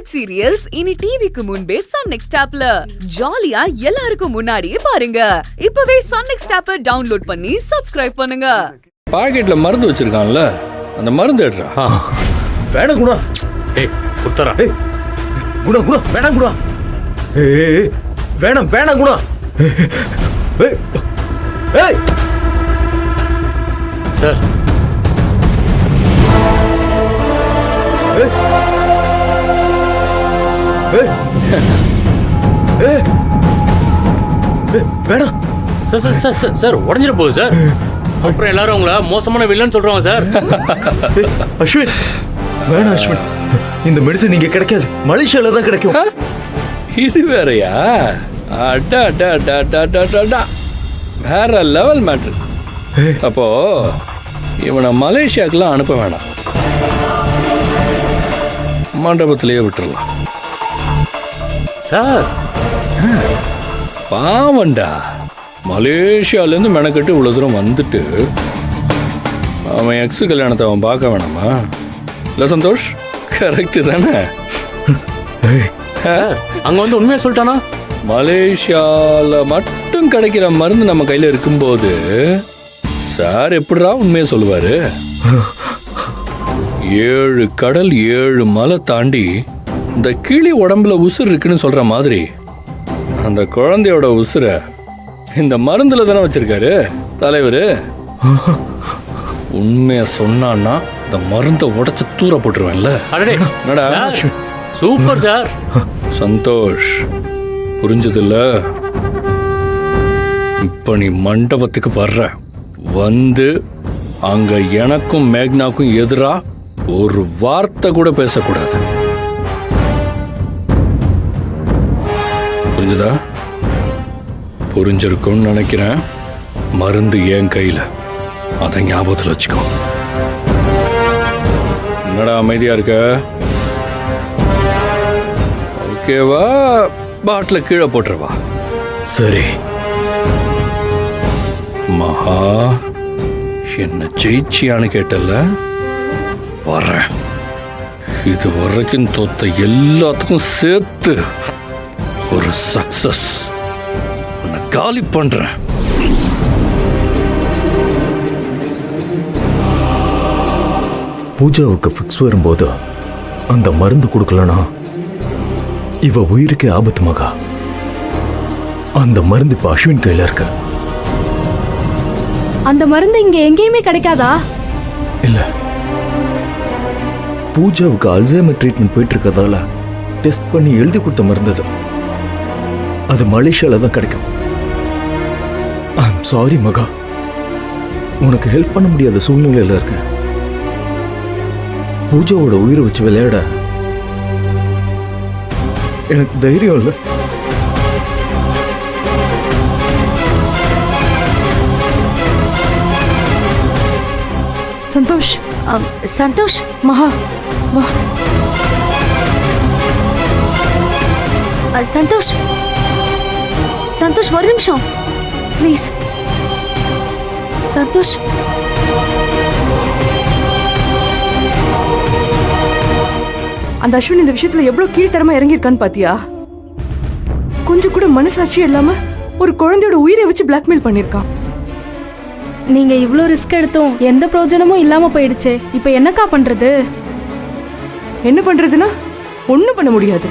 Web serials இனி டிவிக்கு முன்பே சன் நெக்ஸ்ட் ஆப்ல ஜாலியா எல்லாருக்கும் முன்னாடியே பாருங்க. இப்பவே சன் நெக்ஸ்ட் ஆப்பை டவுன்லோட் பண்ணி சப்ஸ்கிரைப் பண்ணுங்க. பாக்கெட்ல மருந்து வச்சிருக்கான்ல, அந்த மருந்து எடுறா. வேணாம் குணா. ஏய் புத்தரா. ஏய் குணா குணா வேணாம் குணா. ஏய் வேணாம் வேணாம் குணா. ஏய் ஏய் சார். ஏய் ஏய் ஏய் வேணாம் sir sir sir sir sir உடஞ்சிட போகுது சார். அப்புறம் எல்லாரும் உங்களை மோசமான வில்லன்னு சொல்றாங்க சார். அஸ்வின் வேணாம் அஸ்வின், இந்த மெடிசன் இங்க கிடைக்காது, மலேசியால தான் கிடைக்கும். இது வேறயா? அடா டா டா டா டா டா டா. வேற லெவல் மேட்ரு. அப்போ இவனை மலேசியாக்கெல்லாம் அனுப்ப வேணாம், மண்டபத்திலேயே விட்டுறலாம் சார். பாவண்டா, மலேசியாலேருந்து மெனக்கட்டு இவ்வளோ தூரம் வந்துட்டு அவன் எக்ஸு கல்யாணத்தை அவன் பார்க்க வேணாமா? இல்லை சந்தோஷ், கரெக்டு தானே? அங்கே வந்து உண்மையாக சொல்லிட்டானா? மலேசியாவில் மட்டும் கிடைக்கிற மருந்து நம்ம கையில் இருக்கும்போது சார் எப்படிடா உண்மையை சொல்லுவார்? 7 கடல் 7 மலை தாண்டி இந்த கிளி உடம்புல உசுர் இருக்குன்னு சொல்ற மாதிரி அந்த குழந்தையோட உசுரை இந்த மருந்துல தானே வச்சிருக்காரு தலைவர். உண்மைய சொன்னான்னா இந்த மருந்தை உடைச்சு தூர போட்டுருவேன்ல. Super sir. சந்தோஷ், புரிஞ்சதில்ல? இப்ப நீ மண்டபத்துக்கு வர்ற, வந்து அங்க எனக்கும் மேக்னாக்கும் எதிரா ஒரு வார்த்தை கூட பேசக்கூடாது. புரிஞ்சுதா? புரிஞ்சிருக்கும்னு நினைக்கிறேன். மருந்து என் கையில, அதை ஞாபகத்தில் வச்சுக்கோ. என்னடா அமைதியா இருக்க? ஓகேவா? பாட்டில கீழே போட்டுருவா. சரி. மகா, என்ன ஜெயிச்சியான்னு கேட்டல, வரேன். இது வரைக்கும் தோத்த எல்லாத்துக்கும் சேர்த்து ஒரு சக்சஸ் உன்னை காலி பண்றேன். பூஜாவுக்கு ஃபிக்ஸ் வரும்போது அந்த மருந்து கொடுக்கலனா இவ உயிருக்கே ஆபத்து மகா. அந்த மருந்து இப்ப அஸ்வின் கையில இருக்கு. அந்த மருந்து இங்க எங்கேயுமே கிடைக்காதா? இல்ல, பூஜாவுக்கு அல்சைமர் ட்ரீட்மெண்ட் போயிட்டு இருக்கதால டெஸ்ட் பண்ணி எழுதி கொடுத்த மருந்து அது மலேசியால தான் கிடைக்கும். ஐம் சாரி மகா, உனக்கு ஹெல்ப் பண்ண முடியாத சூழ்நிலையில இருக்க. பூஜாவோட உயிரை வச்சு விளையாட எனக்கு தைரியம் இல்லை. சந்தோஷ், சந்தோஷ், மகா வா. சந்தோஷ், சந்தோஷ் ஒரு நிமிஷம் ப்ளீஸ். சந்தோஷ், அந்த அஸ்வின் இந்த விஷயத்துல எவ்வளவு கீழ்த்தரமா இறங்கியிருக்கான்னு பாத்தியா? கொஞ்சம் கூட மனசாட்சி இல்லாம ஒரு குழந்தையோட உயிரை வச்சு பிளாக்மெயில் பண்ணிருக்கான். நீங்க இவ்ளோ ரிஸ்க் எடுத்தும் எந்த பிரயோஜனமும் இல்லாம போயிடுச்சே. இப்ப என்னக்கா பண்றது? என்ன பண்றதுன்னா ஒண்ணும் பண்ண முடியாது.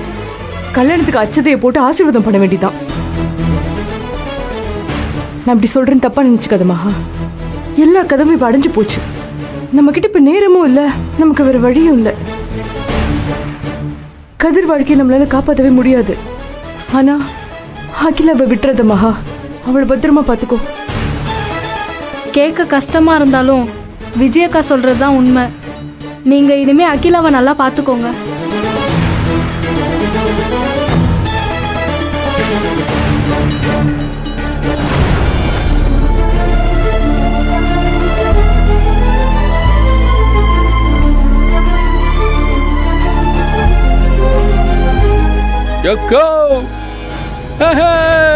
கல்யாணத்துக்கு அச்சதையை போட்டு ஆசீர்வாதம் பண்ண வேண்டியதான். நான் இப்படி சொல்றேன்னு தப்பா நினைச்சுக்காத மகா. எல்லா கதவும் இப்ப அடைஞ்சு போச்சு. நம்ம கிட்ட இப்ப நேரமும் இல்ல, நமக்கு வேற வழியும் இல்ல. கதிர் வாழ்க்கையை நம்மளால காப்பாற்றவே முடியாது. ஆனா அகிலாவை விட்டுறத மகா. அவளை பத்திரமா பாத்துக்கோ. கேட்க கஷ்டமா இருந்தாலும் விஜயக்கா சொல்றதுதான் உண்மை. நீங்க இனிமே அகிலாவை நல்லா பாத்துக்கோங்க. Go! Hey!